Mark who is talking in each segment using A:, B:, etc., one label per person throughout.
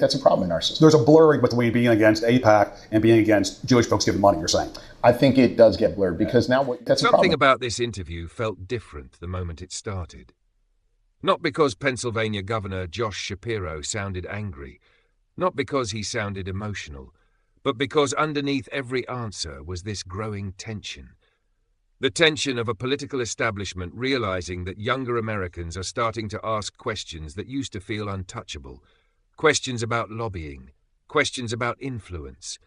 A: That's a problem in our system. There's a blurring between being against AIPAC and being against Jewish folks giving money, you're saying? I think it does get blurred because now that's a problem.
B: Something about this interview felt different the moment it started. Not because Pennsylvania Governor Josh Shapiro sounded angry, not because he sounded emotional, but because underneath every answer was this growing tension. The tension of a political establishment realizing that younger Americans are starting to ask questions that used to feel untouchable. Questions about lobbying, questions about influence,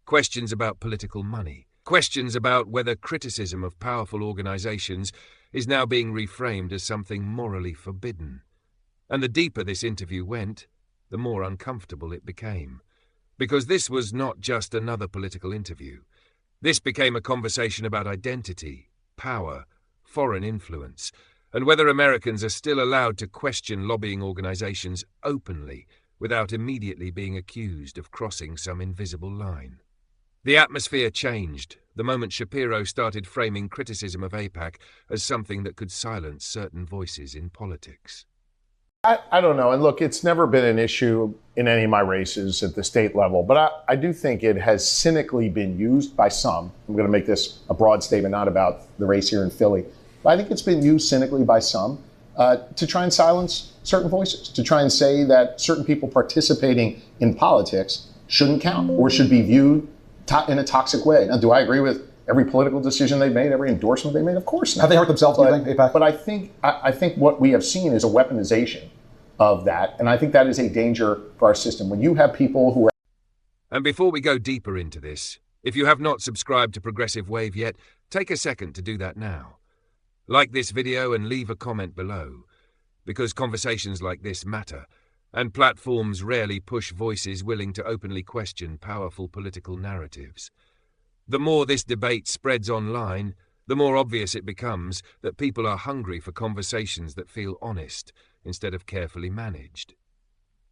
B: questions about political money, questions about whether criticism of powerful organizations is now being reframed as something morally forbidden. And the deeper this interview went, the more uncomfortable it became. Because this was not just another political interview. This became a conversation about identity, power, foreign influence, and whether Americans are still allowed to question lobbying organizations openly without immediately being accused of crossing some invisible line. The atmosphere changed the moment Shapiro started framing criticism of AIPAC as something that could silence certain voices in politics.
C: I don't know. And look, it's never been an issue in any of my races at the state level, but I do think it has cynically been used by some. I'm going to make this a broad statement, not about the race here in Philly, but I think it's been used cynically by some to try and silence certain voices, to try and say that certain people participating in politics shouldn't count or should be viewed in a toxic way. Now, do I agree with every political decision they've made, every endorsement they made? Of course not.
A: Have they hurt themselves, do you think, AIPAC?
C: But I think what we have seen is a weaponization of that, and I think that is a danger for our system. When you have people who are...
B: And before we go deeper into this, if you have not subscribed to Progressive Wave yet, take a second to do that now. Like this video and leave a comment below, because conversations like this matter, and platforms rarely push voices willing to openly question powerful political narratives. The more this debate spreads online, the more obvious it becomes that people are hungry for conversations that feel honest instead of carefully managed.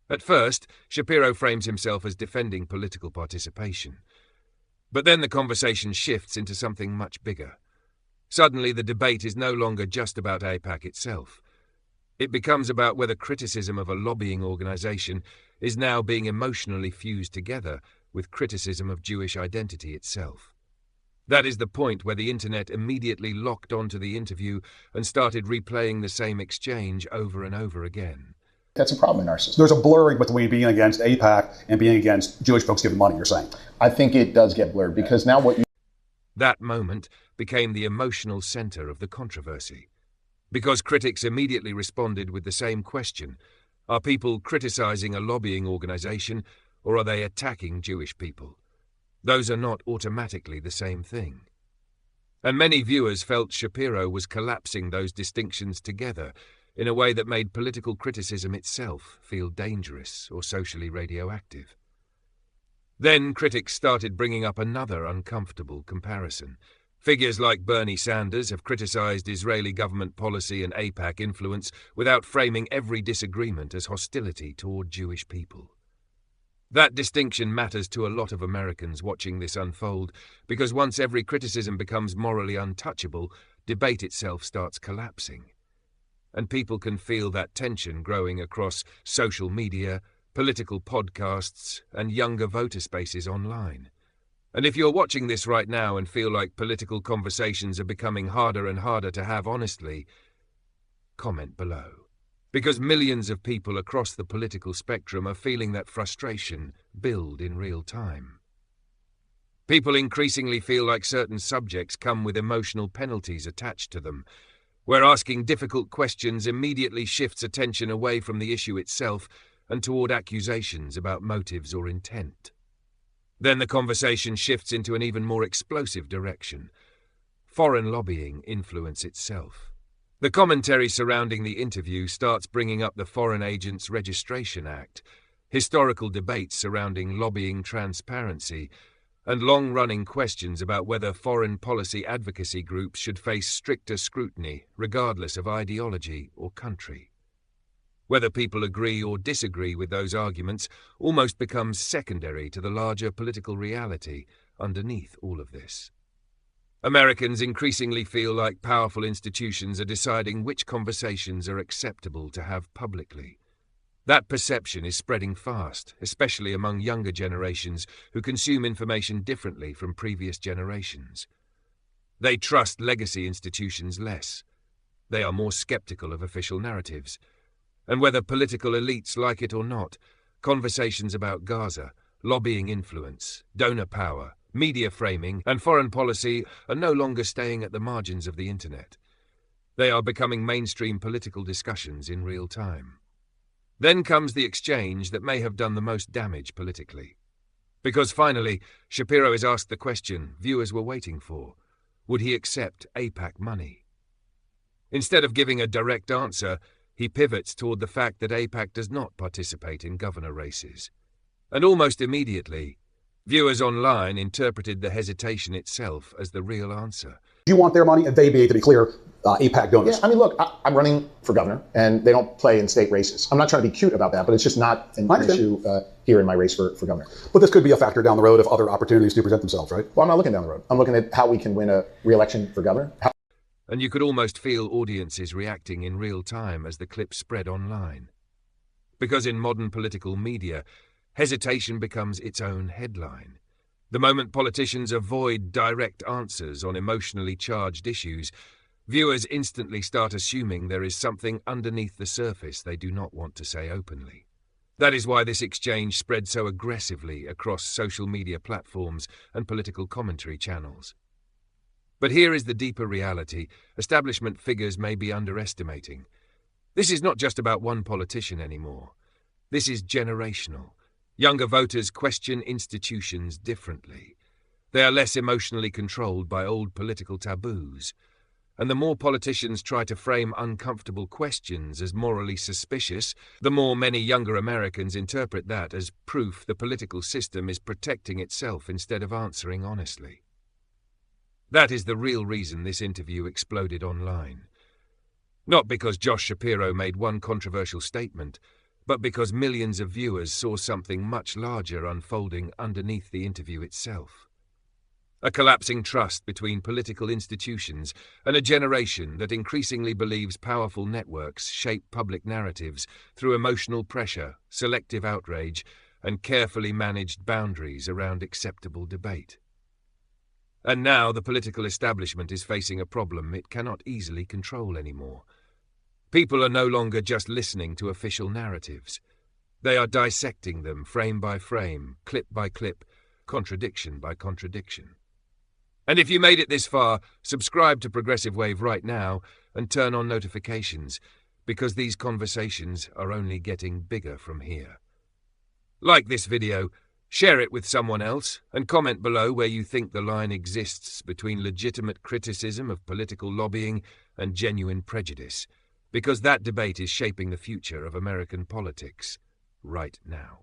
B: At first, Shapiro frames himself as defending political participation. But then the conversation shifts into something much bigger. Suddenly, the debate is no longer just about AIPAC itself. It becomes about whether criticism of a lobbying organization is now being emotionally fused together with criticism of Jewish identity itself. That is the point where the internet immediately locked onto the interview and started replaying the same exchange over and over again.
A: That's a problem in our system. There's a blurring between being against AIPAC and being against Jewish folks giving money, you're saying?
C: I think it does get blurred because now what you...
B: That moment became the emotional center of the controversy. Because critics immediately responded with the same question: are people criticizing a lobbying organization, or are they attacking Jewish people? Those are not automatically the same thing. And many viewers felt Shapiro was collapsing those distinctions together in a way that made political criticism itself feel dangerous or socially radioactive. Then critics started bringing up another uncomfortable comparison. Figures like Bernie Sanders have criticized Israeli government policy and AIPAC influence without framing every disagreement as hostility toward Jewish people. That distinction matters to a lot of Americans watching this unfold, because once every criticism becomes morally untouchable, debate itself starts collapsing. And people can feel that tension growing across social media, political podcasts, and younger voter spaces online. And if you're watching this right now and feel like political conversations are becoming harder and harder to have honestly, comment below. Because millions of people across the political spectrum are feeling that frustration build in real time. People increasingly feel like certain subjects come with emotional penalties attached to them, where asking difficult questions immediately shifts attention away from the issue itself and toward accusations about motives or intent. Then the conversation shifts into an even more explosive direction: foreign lobbying influence itself. The commentary surrounding the interview starts bringing up the Foreign Agents Registration Act, historical debates surrounding lobbying transparency, and long-running questions about whether foreign policy advocacy groups should face stricter scrutiny regardless of ideology or country. Whether people agree or disagree with those arguments almost becomes secondary to the larger political reality underneath all of this. Americans increasingly feel like powerful institutions are deciding which conversations are acceptable to have publicly. That perception is spreading fast, especially among younger generations who consume information differently from previous generations. They trust legacy institutions less. They are more skeptical of official narratives. And whether political elites like it or not, conversations about Gaza, lobbying influence, donor power, media framing, and foreign policy are no longer staying at the margins of the internet. They are becoming mainstream political discussions in real time. Then comes the exchange that may have done the most damage politically. Because finally, Shapiro is asked the question viewers were waiting for. Would he accept AIPAC money? Instead of giving a direct answer, he pivots toward the fact that AIPAC does not participate in governor races. And almost immediately, viewers online interpreted the hesitation itself as the real answer.
A: Do you want their money? And they, to be clear, AIPAC donors.
C: Yeah, I mean, look, I'm running for governor, and they don't play in state races. I'm not trying to be cute about that, but it's just not an issue here in my race for governor.
A: But this could be a factor down the road if other opportunities do present themselves, right?
C: Well, I'm not looking down the road. I'm looking at how we can win a re-election for governor.
B: And you could almost feel audiences reacting in real time as the clip spread online. Because in modern political media, hesitation becomes its own headline. The moment politicians avoid direct answers on emotionally charged issues, viewers instantly start assuming there is something underneath the surface they do not want to say openly. That is why this exchange spread so aggressively across social media platforms and political commentary channels. But here is the deeper reality establishment figures may be underestimating. This is not just about one politician anymore. This is generational. Younger voters question institutions differently. They are less emotionally controlled by old political taboos. And the more politicians try to frame uncomfortable questions as morally suspicious, the more many younger Americans interpret that as proof the political system is protecting itself instead of answering honestly. That is the real reason this interview exploded online. Not because Josh Shapiro made one controversial statement, but because millions of viewers saw something much larger unfolding underneath the interview itself. A collapsing trust between political institutions and a generation that increasingly believes powerful networks shape public narratives through emotional pressure, selective outrage, and carefully managed boundaries around acceptable debate. And now the political establishment is facing a problem it cannot easily control anymore. People are no longer just listening to official narratives. They are dissecting them frame by frame, clip by clip, contradiction by contradiction. And if you made it this far, subscribe to Progressive Wave right now and turn on notifications, because these conversations are only getting bigger from here. Like this video, share it with someone else, and comment below where you think the line exists between legitimate criticism of political lobbying and genuine prejudice, because that debate is shaping the future of American politics right now.